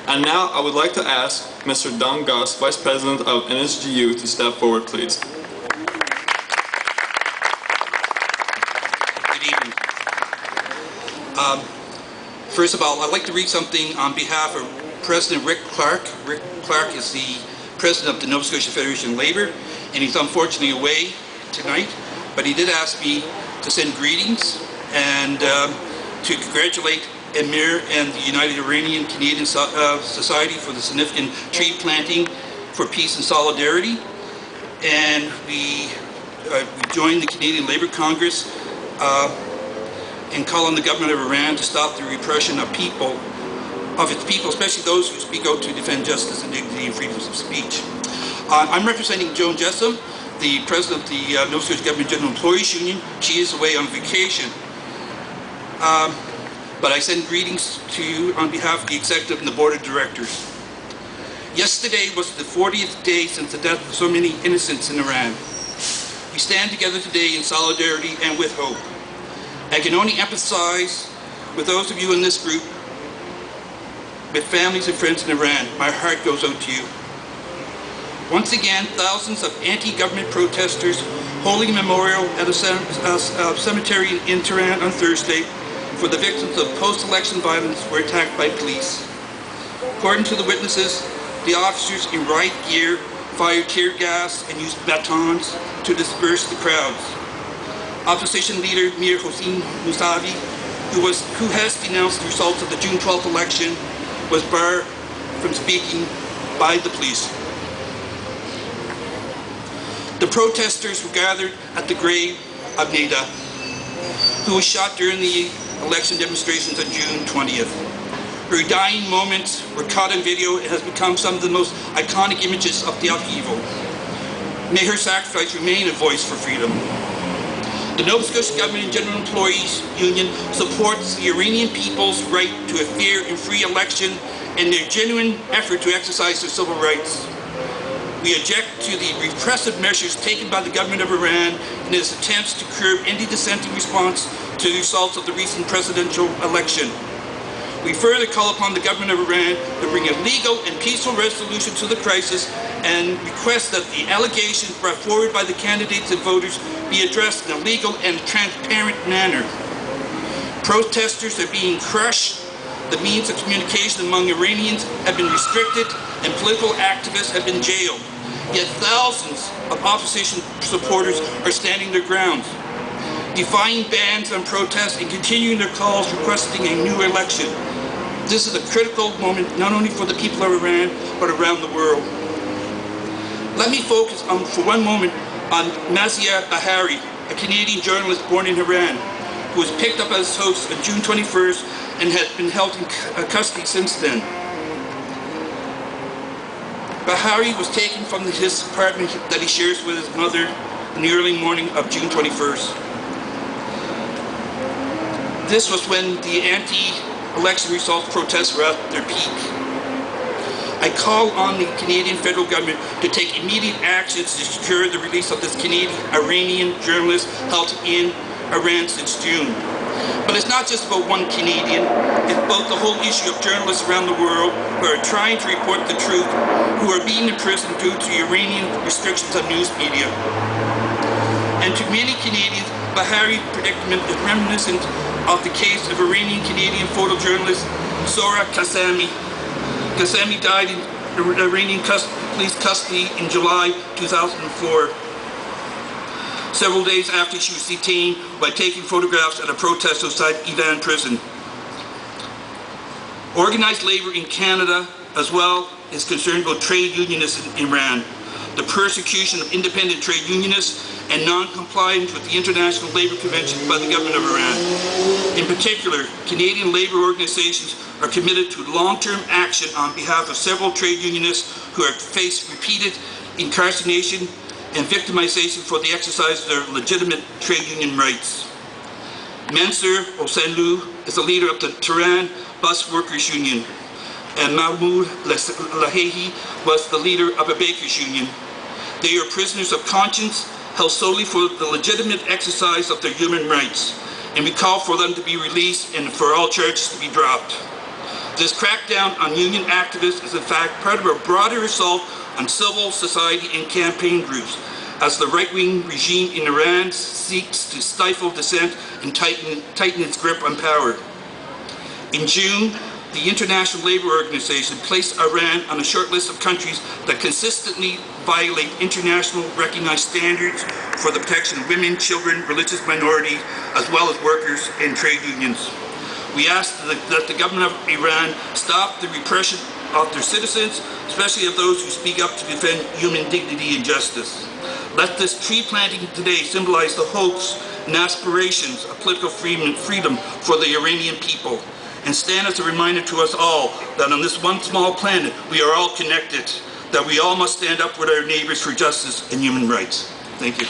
And now I would like to ask Mr. Don Goss, Vice President of NSGEU, to step forward, please. Good evening. First of all, I'd like to read something on behalf of President Rick Clark. Rick Clark is the President of the Nova Scotia Federation of Labour, and he's unfortunately away tonight, but he did ask me to send greetings and to congratulate Emir and the United Iranian Canadian Society for the significant tree planting for peace and solidarity. And we joined the Canadian Labour Congress and call on the government of Iran to stop the repression of its people, especially those who speak out to defend justice and dignity and freedoms of speech. I'm representing Joan Jessup, the President of the Nova Scotia Government General Employees Union. She is away on vacation. But I send greetings to you on behalf of the Executive and the Board of Directors. Yesterday was the 40th day since the death of so many innocents in Iran. We stand together today in solidarity and with hope. I can only empathize with those of you in this group, with families and friends in Iran. My heart goes out to you. Once again, thousands of anti-government protesters holding a memorial at a cemetery in Tehran on Thursday for the victims of post-election violence were attacked by police. According to the witnesses, the officers in riot gear fired tear gas and used batons to disperse the crowds. Opposition leader Mir Hossein Mousavi, who has denounced the results of the June 12th election, was barred from speaking by the police. The protesters were gathered at the grave of Neda, who was shot during the election demonstrations on June 20th. Her dying moments were caught on video and has become some of the most iconic images of the upheaval. May her sacrifice remain a voice for freedom. The Nova Scotia Government and General Employees Union supports the Iranian people's right to a fair and free election and their genuine effort to exercise their civil rights. We object to the repressive measures taken by the government of Iran in its attempts to curb any dissenting response to the results of the recent presidential election. We further call upon the government of Iran to bring a legal and peaceful resolution to the crisis and request that the allegations brought forward by the candidates and voters be addressed in a legal and transparent manner. Protesters are being crushed, the means of communication among Iranians have been restricted, and political activists have been jailed. Yet thousands of opposition supporters are standing their ground, defying bans on protests and continuing their calls requesting a new election. This is a critical moment not only for the people of Iran, but around the world. Let me focus for one moment on Mazia Bahari, a Canadian journalist born in Iran, who was picked up as host on June 21st and has been held in custody since then. Bahari was taken from his apartment that he shares with his mother in the early morning of June 21st. This was when the anti-election results protests were at their peak. I call on the Canadian federal government to take immediate actions to secure the release of this Canadian-Iranian journalist held in Iran since June. But it's not just about one Canadian, it's about the whole issue of journalists around the world who are trying to report the truth, who are being imprisoned due to Iranian restrictions on news media. And to many Canadians, Bahari's predicament is reminiscent of the case of Iranian-Canadian photojournalist Zohra Kassemi. Kassemi died in Iranian police custody in July 2004. Several days after she was detained by taking photographs at a protest outside Ivan prison. Organized labor in Canada, as well, is concerned about trade unionists in Iran, the persecution of independent trade unionists, and non-compliance with the International Labour Convention by the government of Iran. In particular, Canadian labour organizations are committed to long-term action on behalf of several trade unionists who have faced repeated incarceration and victimization for the exercise of their legitimate trade union rights. Mansour Hosseinu is the leader of the Tehran Bus Workers Union, and Mahmoud Lahehi was the leader of a bakers union. They are prisoners of conscience held solely for the legitimate exercise of their human rights, and we call for them to be released and for all charges to be dropped. This crackdown on union activists is in fact part of a broader assault on civil society and campaign groups, as the right-wing regime in Iran seeks to stifle dissent and tighten its grip on power. In June, the International Labour Organization placed Iran on a short list of countries that consistently violate international recognized standards for the protection of women, children, religious minorities, as well as workers and trade unions. We ask that the government of Iran stop the repression of their citizens, especially of those who speak up to defend human dignity and justice. Let this tree planting today symbolize the hopes and aspirations of political freedom for the Iranian people, and stand as a reminder to us all that on this one small planet we are all connected, that we all must stand up with our neighbors for justice and human rights. Thank you.